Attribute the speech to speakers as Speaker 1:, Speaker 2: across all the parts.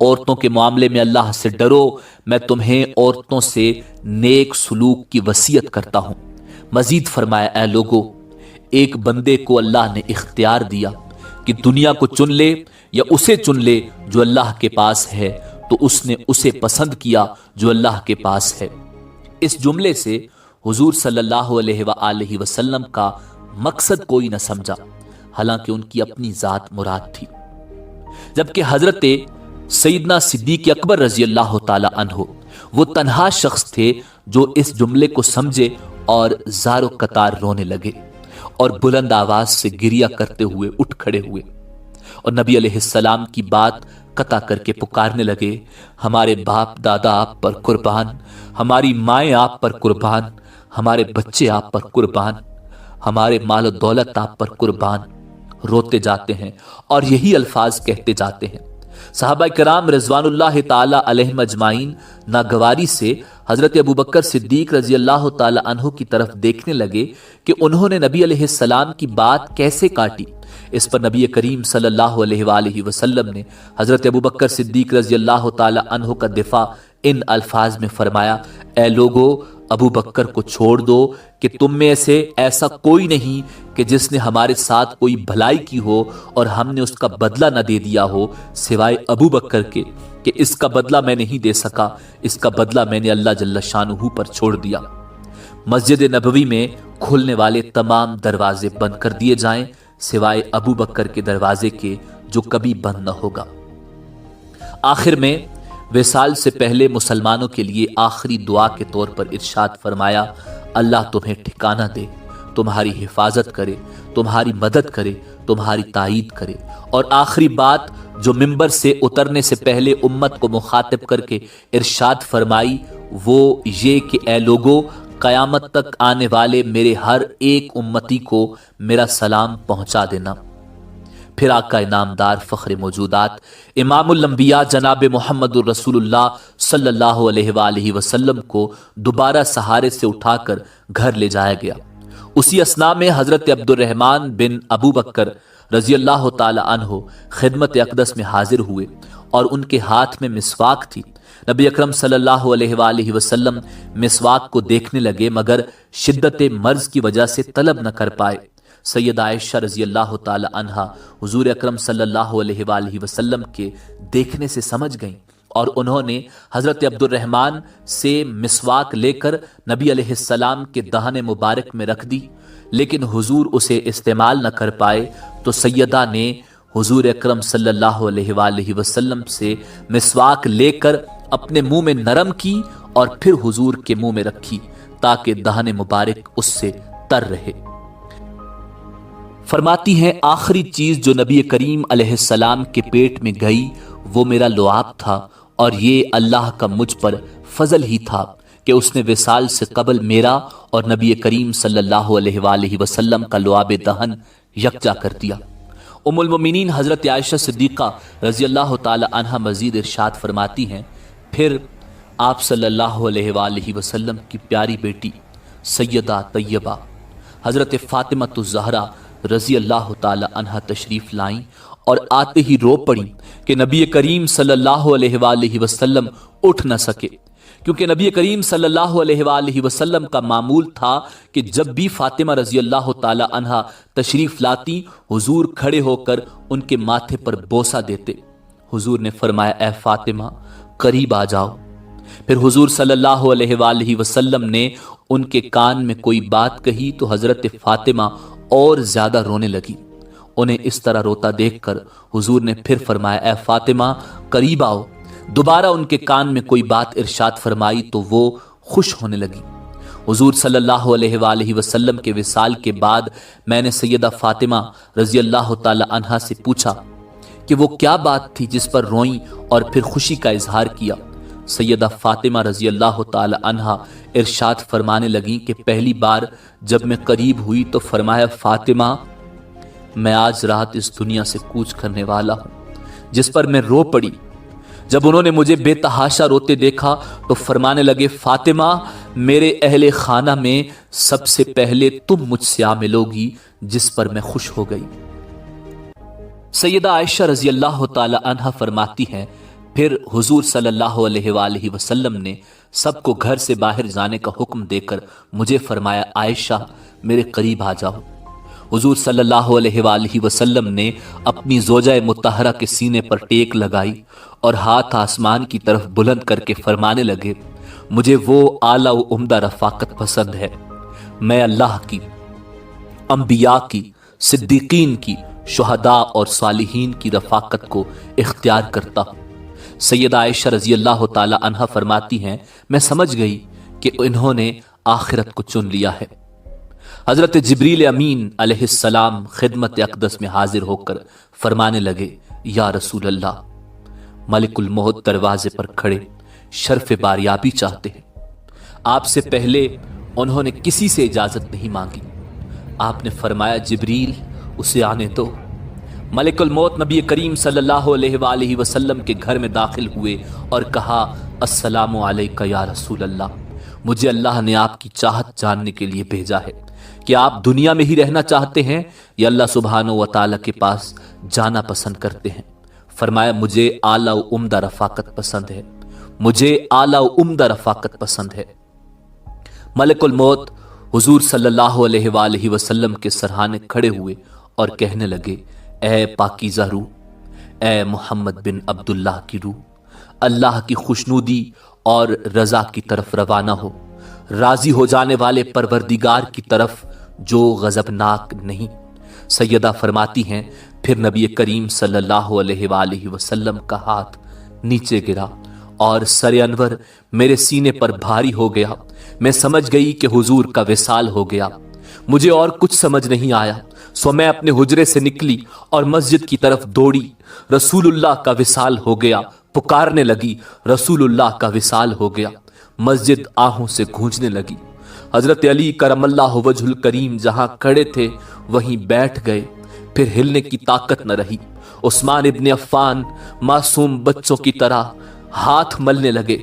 Speaker 1: عورتوں کے معاملے میں اللہ سے ڈرو، میں تمہیں عورتوں سے نیک سلوک کی وصیت کرتا ہوں۔ مزید فرمایا اے لوگو، ایک بندے کو اللہ نے اختیار دیا کہ دنیا کو چن لے یا اسے چن لے جو اللہ کے پاس ہے، تو اس نے اسے پسند کیا جو اللہ کے پاس ہے۔ اس جملے سے حضور صلی اللہ علیہ وآلہ وسلم کا مقصد کوئی نہ سمجھا، حالانکہ ان کی اپنی ذات مراد تھی، جبکہ حضرت سیدنا صدیق اکبر رضی اللہ تعالی عنہ وہ تنہا شخص تھے جو اس جملے کو سمجھے اور زار و قطار رونے لگے اور بلند آواز سے گریہ کرتے ہوئے اٹھ کھڑے ہوئے اور نبی علیہ السلام کی بات قطع کر کے پکارنے لگے، ہمارے باپ دادا آپ پر قربان، ہماری مائیں آپ پر قربان، ہمارے بچے آپ پر قربان، ہمارے مال و دولت آپ پر قربان۔ روتے جاتے ہیں اور یہی الفاظ کہتے جاتے ہیں۔ صحابہ کرام رضوان اللہ تعالی علیہم اجمعین ناگواری سے حضرت ابوبکر صدیق رضی اللہ تعالی عنہ کی طرف دیکھنے لگے کہ انہوں نے نبی علیہ السلام کی بات کیسے کاٹی۔ اس پر نبی کریم صلی اللہ علیہ وآلہ وسلم نے حضرت ابوبکر صدیق رضی اللہ تعالی عنہ کا دفاع ان الفاظ میں فرمایا، اے لوگو، ابو بکر کو چھوڑ دو کہ تم میں سے ایسا کوئی نہیں کہ جس نے ہمارے ساتھ کوئی بھلائی کی ہو اور ہم نے اس کا بدلہ نہ دے دیا ہو، سوائے ابو بکر کے کہ اس کا بدلہ میں نہیں دے سکا، اس کا بدلہ میں نے اللہ جل شانہ پر چھوڑ دیا۔ مسجد نبوی میں کھلنے والے تمام دروازے بند کر دیے جائیں سوائے ابو بکر کے دروازے کے جو کبھی بند نہ ہوگا۔ آخر میں وصال سے پہلے مسلمانوں کے لیے آخری دعا کے طور پر ارشاد فرمایا، اللہ تمہیں ٹھکانہ دے، تمہاری حفاظت کرے، تمہاری مدد کرے، تمہاری تائید کرے۔ اور آخری بات جو ممبر سے اترنے سے پہلے امت کو مخاطب کر کے ارشاد فرمائی وہ یہ کہ اے لوگو، قیامت تک آنے والے میرے ہر ایک امتی کو میرا سلام پہنچا دینا۔ پھر آقا انعامدار فخر موجودات امام الانبیاء جناب محمد الرسول اللہ صلی اللہ علیہ وآلہ وسلم کو دوبارہ سہارے سے اٹھا کر گھر لے جایا گیا۔ اسی اثناء میں حضرت عبد الرحمن بن ابو بکر رضی اللہ تعالی عنہ خدمت اقدس میں حاضر ہوئے اور ان کے ہاتھ میں مسواک تھی۔ نبی اکرم صلی اللہ علیہ وآلہ وسلم مسواک کو دیکھنے لگے مگر شدت مرض کی وجہ سے طلب نہ کر پائے۔ سیدہ عائشہ رضی اللہ تعالی عنہا حضور اکرم صلی اللہ علیہ وآلہ وسلم کے دیکھنے سے سمجھ گئیں اور انہوں نے حضرت عبد الرحمن سے مسواک لے کر نبی علیہ السلام کے دہن مبارک میں رکھ دی، لیکن حضور اسے استعمال نہ کر پائے تو سیدہ نے حضور اکرم صلی اللہ علیہ وآلہ وسلم سے مسواک لے کر اپنے منہ میں نرم کی اور پھر حضور کے منہ میں رکھی تاکہ دہن مبارک اس سے تر رہے۔ فرماتی ہیں آخری چیز جو نبی کریم علیہ السلام کے پیٹ میں گئی وہ میرا لعاب تھا، اور یہ اللہ کا مجھ پر فضل ہی تھا کہ اس نے وصال سے قبل میرا اور نبی کریم صلی اللہ علیہ وآلہ وسلم کا لعاب دہن یکجا کر دیا۔ ام المؤمنین حضرت عائشہ صدیقہ رضی اللہ تعالی عنہا مزید ارشاد فرماتی ہیں، پھر آپ صلی اللہ علیہ وآلہ وسلم کی پیاری بیٹی سیدہ طیبہ حضرت فاطمہ الزہرا رضی اللہ تعالی عنہا تشریف لائیں اور آتے ہی رو پڑیں کہ نبی کریم صلی اللہ علیہ وآلہ وسلم اٹھ نہ سکے، کیونکہ نبی کریم صلی اللہ علیہ وآلہ وسلم کا معمول تھا کہ جب بھی فاطمہ رضی اللہ تعالی عنہا تشریف لاتی حضور کھڑے ہو کر ان کے ماتھے پر بوسہ دیتے۔ حضور نے فرمایا اے فاطمہ قریب آ جاؤ۔ پھر حضور صلی اللہ علیہ وآلہ وسلم نے ان کے کان میں کوئی بات کہی تو حضرت فاطمہ اور زیادہ رونے لگی۔ انہیں اس طرح روتا دیکھ کر حضور نے پھر فرمایا اے فاطمہ قریب آؤ۔ دوبارہ ان کے کان میں کوئی بات ارشاد فرمائی تو وہ خوش ہونے لگی۔ حضور صلی اللہ علیہ وآلہ وسلم کے وصال کے بعد میں نے سیدہ فاطمہ رضی اللہ تعالی عنہا سے پوچھا کہ وہ کیا بات تھی جس پر روئیں اور پھر خوشی کا اظہار کیا۔ سیدہ فاطمہ رضی اللہ تعالی عنہا ارشاد فرمانے لگیں کہ پہلی بار جب میں قریب ہوئی تو فرمایا فاطمہ میں آج رات اس دنیا سے کوچ کرنے والا ہوں، جس پر میں رو پڑی۔ جب انہوں نے مجھے بے تحاشا روتے دیکھا تو فرمانے لگے فاطمہ میرے اہل خانہ میں سب سے پہلے تم مجھ سے عامل ہوگی، جس پر میں خوش ہو گئی۔ سیدہ عائشہ رضی اللہ تعالی عنہا فرماتی ہیں پھر حضور صلی اللہ علیہ وآلہ وسلم نے سب کو گھر سے باہر جانے کا حکم دے کر مجھے فرمایا، عائشہ میرے قریب آ جاؤ۔ حضور صلی اللہ علیہ وآلہ وسلم نے اپنی زوجہ مطہرہ کے سینے پر ٹیک لگائی اور ہاتھ آسمان کی طرف بلند کر کے فرمانے لگے، مجھے وہ اعلیٰ و عمدہ رفاقت پسند ہے، میں اللہ کی، انبیاء کی، صدیقین کی، شہداء اور صالحین کی رفاقت کو اختیار کرتا ہوں۔ سیدہ عائشہ رضی اللہ تعالی عنہا فرماتی ہیں، میں سمجھ گئی کہ انہوں نے آخرت کو چن لیا ہے۔ حضرت جبریل امین علیہ السلام خدمت اقدس میں حاضر ہو کر فرمانے لگے، یا رسول اللہ، ملک الموت دروازے پر کھڑے شرف باریابی چاہتے ہیں۔ آپ سے پہلے انہوں نے کسی سے اجازت نہیں مانگی۔ آپ نے فرمایا، جبریل اسے آنے دو۔ ملک الموت نبی کریم صلی اللہ علیہ وآلہ وسلم کے گھر میں داخل ہوئے اور کہا، السلام علیکہ یا رسول اللہ، مجھے اللہ نے آپ کی چاہت جاننے کے لیے بھیجا ہے کہ آپ دنیا میں ہی رہنا چاہتے ہیں یا اللہ سبحانہ و تعالیٰ کے پاس جانا پسند کرتے ہیں۔ فرمایا، مجھے اعلیٰ و عمدہ رفاقت پسند ہے، مجھے اعلیٰ و عمدہ رفاقت پسند ہے۔ ملک الموت حضور صلی اللہ علیہ وآلہ وسلم کے سرہانے کھڑے ہوئے اور کہنے لگے، اے پاکیزہ روح، اے محمد بن عبداللہ کی روح، اللہ کی خوشنودی اور رضا کی طرف روانہ ہو، راضی ہو جانے والے پروردگار کی طرف جو غضبناک نہیں۔ سیدہ فرماتی ہیں، پھر نبی کریم صلی اللہ علیہ وآلہ وسلم کا ہاتھ نیچے گرا اور سر انور میرے سینے پر بھاری ہو گیا۔ میں سمجھ گئی کہ حضور کا وصال ہو گیا۔ مجھے اور کچھ سمجھ نہیں آیا، سو میں اپنے حجرے سے نکلی اور مسجد کی طرف دوڑی۔ رسول اللہ کا وصال ہو گیا، پکارنے لگی، رسول اللہ کا وصال ہو گیا۔ مسجد آہوں سے گونجنے لگی۔ حضرت علی کرم اللہ وجہ الکریم جہاں کھڑے تھے وہیں بیٹھ گئے، پھر ہلنے کی طاقت نہ رہی۔ عثمان ابن عفان معصوم بچوں کی طرح ہاتھ ملنے لگے۔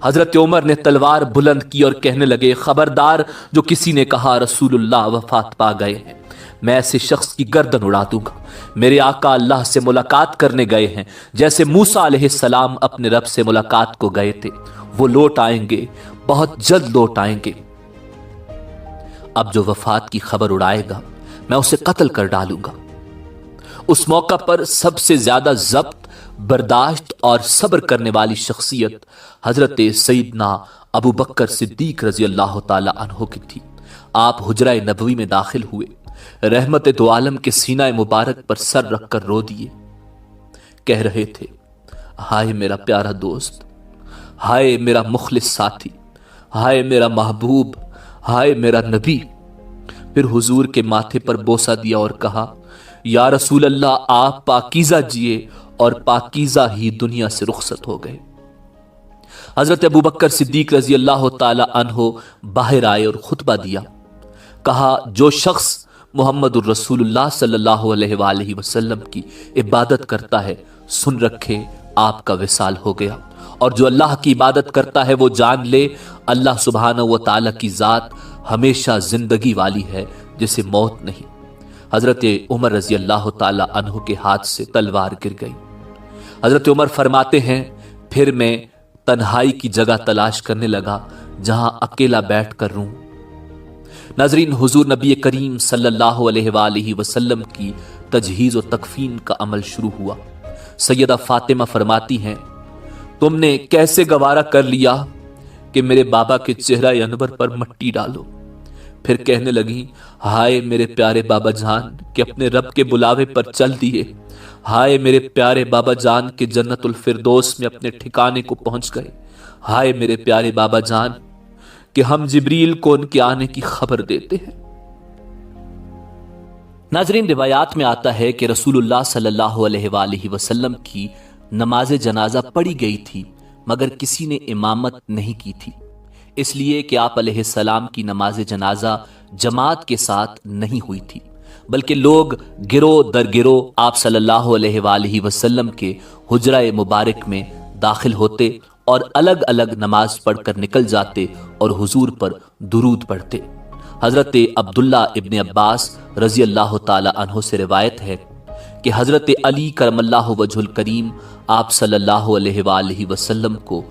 Speaker 1: حضرت عمر نے تلوار بلند کی اور کہنے لگے، خبردار جو کسی نے کہا رسول اللہ وفات پا گئے ہیں، میں ایسے شخص کی گردن اڑا دوں گا۔ میرے آقا اللہ سے ملاقات کرنے گئے ہیں، جیسے موسیٰ علیہ السلام اپنے رب سے ملاقات کو گئے تھے۔ وہ لوٹ آئیں گے، بہت جلد لوٹ آئیں گے۔ اب جو وفات کی خبر اڑائے گا میں اسے قتل کر ڈالوں گا۔ اس موقع پر سب سے زیادہ ضبط، برداشت اور صبر کرنے والی شخصیت حضرت سیدنا ابو بکر صدیق رضی اللہ تعالی عنہ کی تھی۔ آپ حجرہ نبوی میں داخل ہوئے، رحمت دو عالم کے سینہ مبارک پر سر رکھ کر رو دیے، کہہ رہے تھے، ہائے میرا پیارا دوست، ہائے میرا مخلص ساتھی، ہائے میرا محبوب، ہائے میرا نبی۔ پھر حضور کے ماتھے پر بوسہ دیا اور کہا، یا رسول اللہ، آپ پاکیزہ جیے اور پاکیزہ ہی دنیا سے رخصت ہو گئے۔ حضرت ابو بکر صدیق رضی اللہ تعالی عنہ باہر آئے اور خطبہ دیا۔ کہا، جو شخص محمد الرسول اللہ صلی اللہ علیہ وآلہ وسلم کی عبادت کرتا ہے، سن رکھے آپ کا وصال ہو گیا، اور جو اللہ کی عبادت کرتا ہے وہ جان لے اللہ سبحانہ و تعالی کی ذات ہمیشہ زندگی والی ہے، جسے موت نہیں۔ حضرت عمر رضی اللہ تعالی عنہ کے ہاتھ سے تلوار گر گئی۔ حضرت عمر فرماتے ہیں، پھر میں تنہائی کی جگہ تلاش کرنے لگا جہاں اکیلا بیٹھ کر روں۔ ناظرین، حضور نبی کریم صلی اللہ علیہ وآلہ وسلم کی تجہیز و تکفین کا عمل شروع ہوا۔ سیدہ فاطمہ فرماتی ہیں، تم نے کیسے گوارا کر لیا کہ میرے بابا کے چہرہ انور پر مٹی ڈالو؟ پھر کہنے لگی، ہائے میرے پیارے بابا جان کہ اپنے رب کے بلاوے پر چل دیے، ہائے میرے پیارے بابا جان کہ جنت الفردوس میں اپنے ٹھکانے کو پہنچ گئے، ہائے میرے پیارے بابا جان کہ ہم جبریل کو ان کے آنے کی خبر دیتے ہیں۔ ناظرین، روایات میں آتا ہے کہ رسول اللہ صلی اللہ علیہ وآلہ وسلم کی نماز جنازہ پڑھی گئی تھی، مگر کسی نے امامت نہیں کی تھی، اس لیے کہ آپ علیہ السلام کی نماز جنازہ جماعت کے ساتھ نہیں ہوئی تھی، بلکہ لوگ گروہ در گروہ آپ صلی اللہ علیہ وآلہ وسلم کے حجرہ مبارک میں داخل ہوتے اور الگ الگ نماز پڑھ کر نکل جاتے اور حضور پر درود پڑھتے۔ حضرت عبداللہ ابن عباس رضی اللہ تعالی عنہ سے روایت ہے کہ حضرت علی کرم اللہ وجہ الکریم آپ صلی اللہ علیہ وآلہ وسلم کو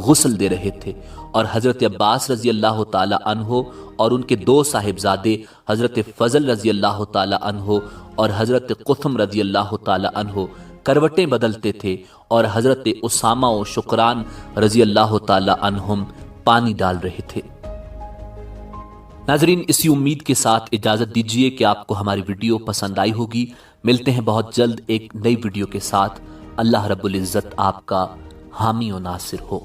Speaker 1: غسل دے رہے تھے، اور حضرت عباس رضی اللہ تعالی عنہ اور ان کے دو صاحبزادے حضرت فضل رضی اللہ تعالی عنہ اور حضرت قثم رضی اللہ تعالی عنہ کروٹیں بدلتے تھے، اور حضرت اسامہ و شکران رضی اللہ تعالی عنہم پانی ڈال رہے تھے۔ ناظرین، اسی امید کے ساتھ اجازت دیجیے کہ آپ کو ہماری ویڈیو پسند آئی ہوگی۔ ملتے ہیں بہت جلد ایک نئی ویڈیو کے ساتھ۔ اللہ رب العزت آپ کا حامی و ناصر ہو۔